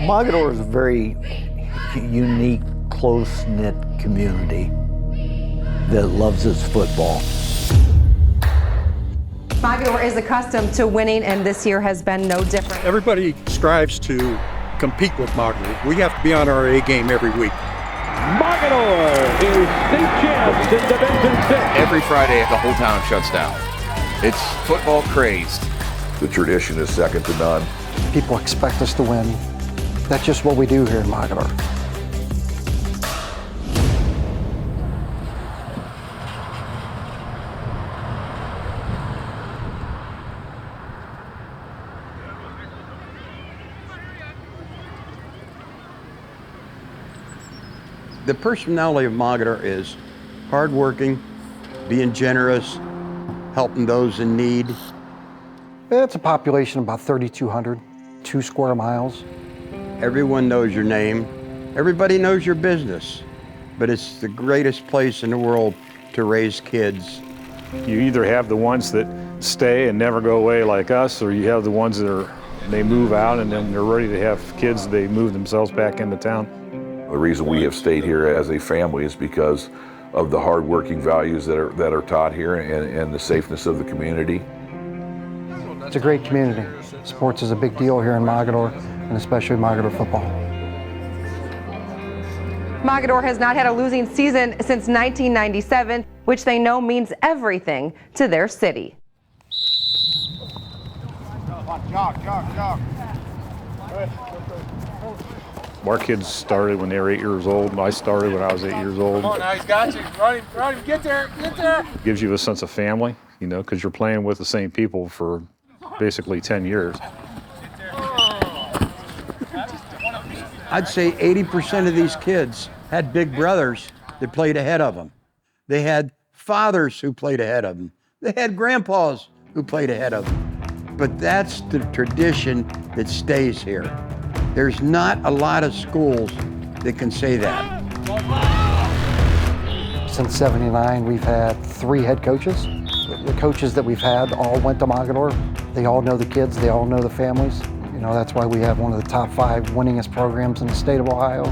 Mogadore is a very unique, close-knit community that loves its football. Mogadore is accustomed to winning, and this year has been no different. Everybody strives to compete with Mogadore. We have to be on our A game every week. Mogadore is state champs in Division 6. Every Friday, the whole town shuts down. It's football crazed. The tradition is second to none. People expect us to win. That's just what we do here in Mogadore. The personality of Mogadore is hardworking, being generous, helping those in need. It's a population of about 3,200, 2 square miles. Everyone knows your name. Everybody knows your business. But it's the greatest place in the world to raise kids. You either have the ones that stay and never go away like us, or you have the ones that they move out and then they're ready to have kids, they move themselves back into town. The reason we have stayed here as a family is because of the hard-working values that are taught here and the safeness of the community. It's a great community. Sports is a big deal here in Mogadore, and especially Mogadore football. Mogadore has not had a losing season since 1997, which they know means everything to their city. Our kids started when they were 8 years old. I started when I was 8 years old. Come on, now, he's got you. Run him, get there, get there. Gives you a sense of family, you know, because you're playing with the same people for basically 10 years. I'd say 80% of these kids had big brothers that played ahead of them. They had fathers who played ahead of them. They had grandpas who played ahead of them. But that's the tradition that stays here. There's not a lot of schools that can say that. Since '79, we've had 3 head coaches. The coaches that we've had all went to Mogadore. They all know the kids, they all know the families. You know, that's why we have one of the top 5 winningest programs in the state of Ohio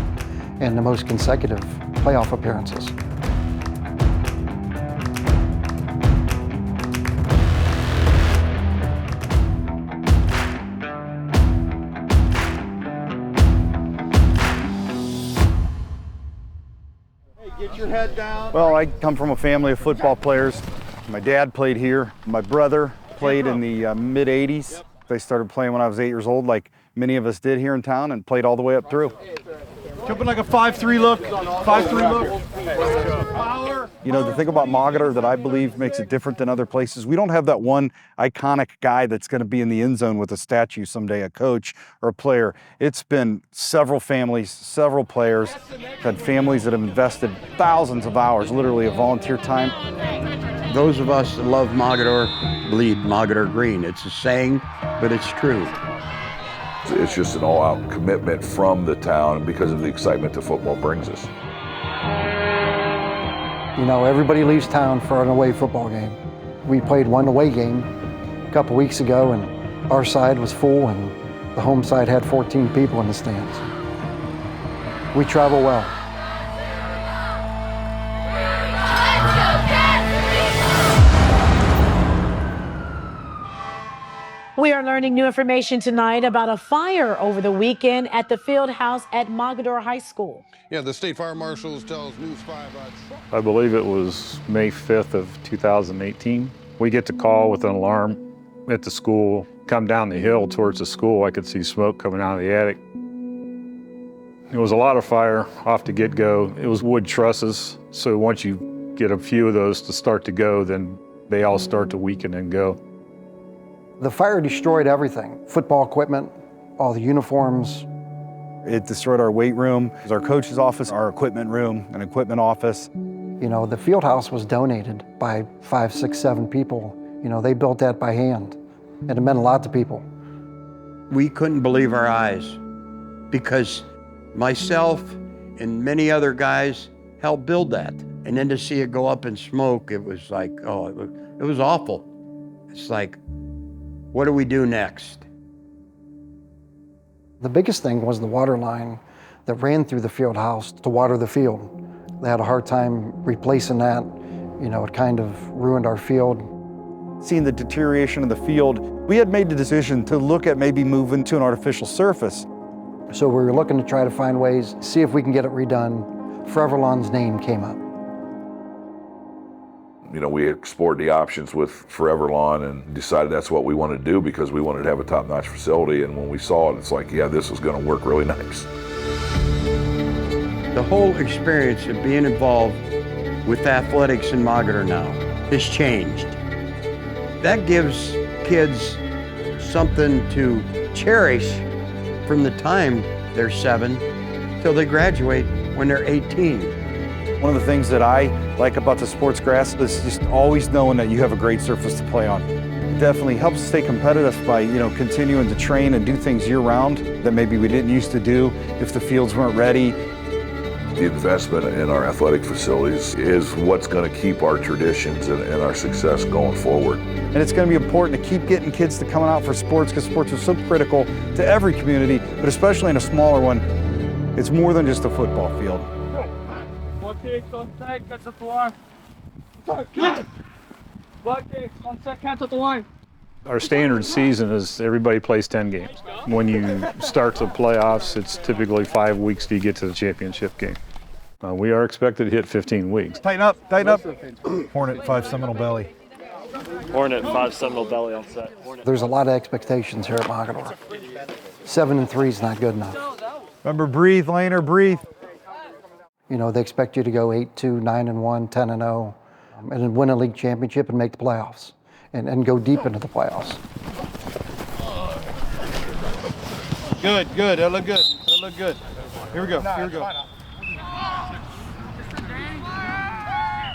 and the most consecutive playoff appearances. Get your head down. Well, I come from a family of football players. My dad played here. My brother played in the mid-'80s. They started playing when I was 8 years old, like many of us did here in town, and played all the way up through. Jumping like a 5-3 look. 5-3 look. Power. You know, the thing about Mogadore that I believe makes it different than other places, we don't have that one iconic guy that's going to be in the end zone with a statue someday, a coach or a player. It's been several families, several players, had families that have invested thousands of hours, literally of volunteer time. Those of us that love Mogadore bleed Mogadore green. It's a saying, but it's true. It's just an all-out commitment from the town because of the excitement that football brings us. You know, everybody leaves town for an away football game. We played one away game a couple weeks ago, and our side was full, and the home side had 14 people in the stands. We travel well. We are learning new information tonight about a fire over the weekend at the field house at Mogadore High School. Yeah, the state fire marshals tells News 5. I believe it was May 5th of 2018. We get the call with an alarm at the school. Come down the hill towards the school, I could see smoke coming out of the attic. It was a lot of fire off the get-go. It was wood trusses, so once you get a few of those to start to go, then they all start to weaken and go. The fire destroyed everything, football equipment, all the uniforms. It destroyed our weight room, our coach's office, our equipment room, an equipment office. You know, the field house was donated by 5, 6, 7 people. You know, they built that by hand, and it meant a lot to people. We couldn't believe our eyes because myself and many other guys helped build that. And then to see it go up in smoke, it was like, oh, it was awful. It's like, what do we do next? The biggest thing was the water line that ran through the field house to water the field. They had a hard time replacing that. You know, it kind of ruined our field. Seeing the deterioration of the field, we had made the decision to look at maybe moving to an artificial surface. So we were looking to try to find ways, see if we can get it redone. ForeverLawn's name came up. You know, we explored the options with ForeverLawn and decided that's what we wanted to do because we wanted to have a top-notch facility. And when we saw it, it's like, yeah, this is going to work really nice. The whole experience of being involved with athletics in Mogadore now has changed. That gives kids something to cherish from the time they're 7 till they graduate when they're 18. One of the things that I like about the SportsGrass is just always knowing that you have a great surface to play on. It definitely helps stay competitive by, you know, continuing to train and do things year-round that maybe we didn't used to do if the fields weren't ready. The investment in our athletic facilities is what's going to keep our traditions and our success going forward. And it's going to be important to keep getting kids to come out for sports because sports are so critical to every community, but especially in a smaller one. It's more than just a football field. Our standard season is everybody plays 10 games. When you start the playoffs, it's typically 5 weeks till you get to the championship game. We are expected to hit 15 weeks. Tighten up, tighten up. Hornet 5 Seminole Belly. Hornet 5 Seminole Belly on set. Hornet. There's a lot of expectations here at Mogadore. 7-3 is not good enough. Remember, breathe, Laner, breathe. You know, they expect you to go 8-2, 9-1, 10-0, and then win a league championship and make the playoffs, and go deep into the playoffs. Good, good. That looked good. That looked good. Here we go. Here we go.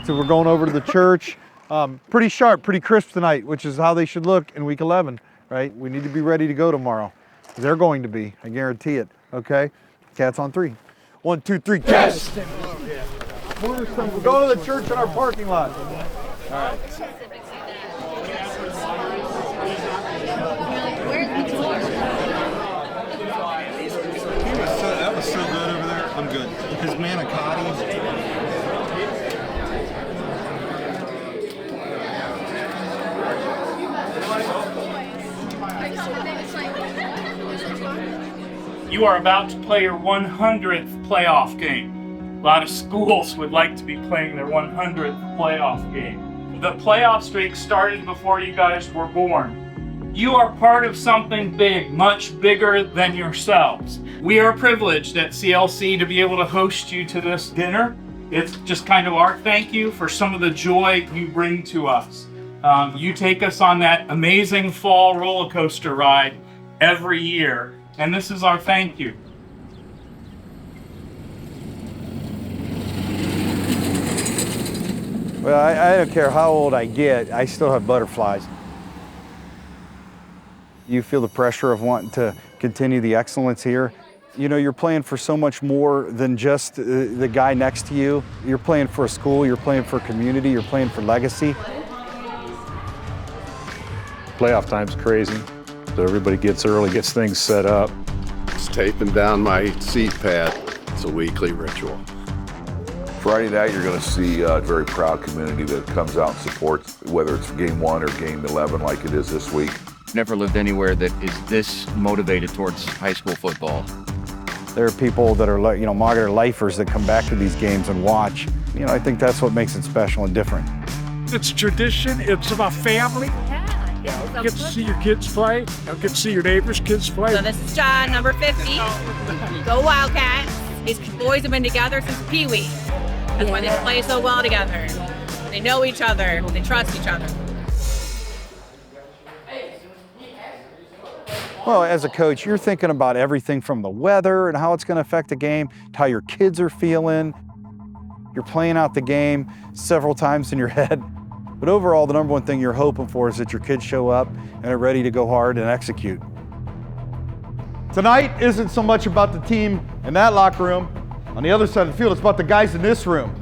So we're going over to the church. Pretty sharp, pretty crisp tonight, which is how they should look in week 11, right? We need to be ready to go tomorrow. They're going to be, I guarantee it, okay? Cats on 3. 1, 2, 3, cats! We're going to the church in our parking lot. All right. That was so good over there. I'm good. His manicotti. You are about to play your 100th playoff game. A lot of schools would like to be playing their 100th playoff game. The playoff streak started before you guys were born. You are part of something big, much bigger than yourselves. We are privileged at CLC to be able to host you to this dinner. It's just kind of our thank you for some of the joy you bring to us. You take us on that amazing fall roller coaster ride every year, and this is our thank you. Well, I don't care how old I get, I still have butterflies. You feel the pressure of wanting to continue the excellence here. You know, you're playing for so much more than just the guy next to you. You're playing for a school, you're playing for a community, you're playing for legacy. Playoff time's crazy, so everybody gets early, gets things set up. It's taping down my seat pad. It's a weekly ritual. Friday night, you're going to see a very proud community that comes out and supports, whether it's game 1 or game 11 like it is this week. Never lived anywhere that is this motivated towards high school football. There are people that are, you know, Mogadore lifers that come back to these games and watch. You know, I think that's what makes it special and different. It's tradition, it's about family. You get to see your kids play, you get to see your neighbors' kids play. So this is John, number 50. Go Wildcats. These boys have been together since Pee Wee. That's why they play so well together. They know each other, they trust each other. Well, as a coach, you're thinking about everything from the weather and how it's going to affect the game, to how your kids are feeling. You're playing out the game several times in your head. But overall, the number one thing you're hoping for is that your kids show up and are ready to go hard and execute. Tonight isn't so much about the team in that locker room. On the other side of the field, it's about the guys in this room.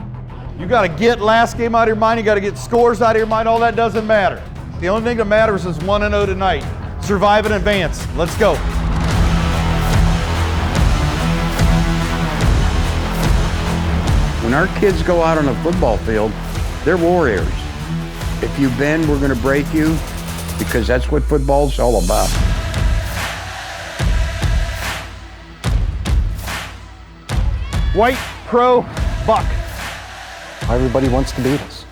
You got to get last game out of your mind. You got to get scores out of your mind. All that doesn't matter. The only thing that matters is 1-0 tonight. Survive and advance. Let's go. our kids go out on a football field, they're warriors. If you bend, we're going to break you, because that's what football's all about. White Pro Buck. Everybody wants to beat us.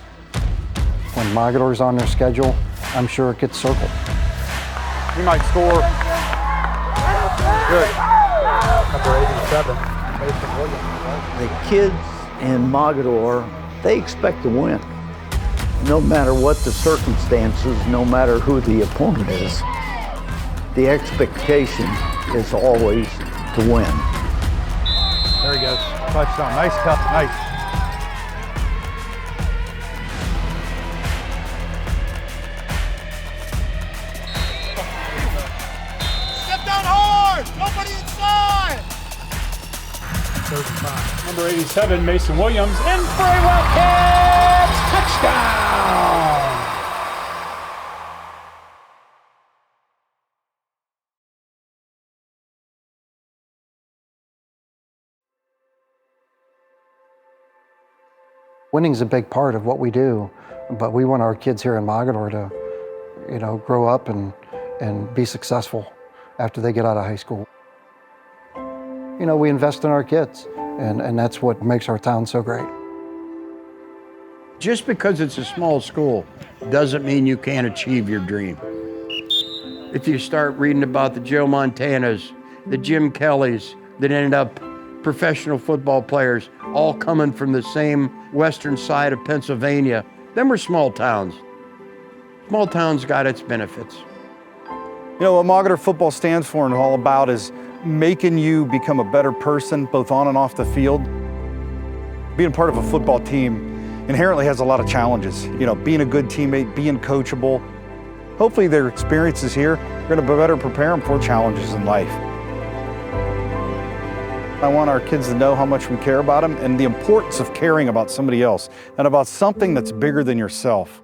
When Mogadore's on their schedule, I'm sure it gets circled. He might score. Good. Number 87, Mason Williams. The kids in Mogadore, they expect to win. No matter what the circumstances, no matter who the opponent is, the expectation is always to win. There he goes. Touchdown. Nice cut. Nice. Step down hard! Nobody inside! 35. Number 87, Mason Williams, in for a Wildcats touchdown! Winning's a big part of what we do, but we want our kids here in Mogadore to, grow up and be successful after they get out of high school. We invest in our kids, and that's what makes our town so great. Just because it's a small school doesn't mean you can't achieve your dream. If you start reading about the Joe Montanas, the Jim Kellys that ended up professional football players, all coming from the same western side of Pennsylvania, them were small towns. Small towns got its benefits. What Mogadore football stands for and all about is making you become a better person, both on and off the field. Being part of a football team inherently has a lot of challenges. Being a good teammate, being coachable. Hopefully their experiences here are going to better prepare them for challenges in life. I want our kids to know how much we care about them and the importance of caring about somebody else and about something that's bigger than yourself.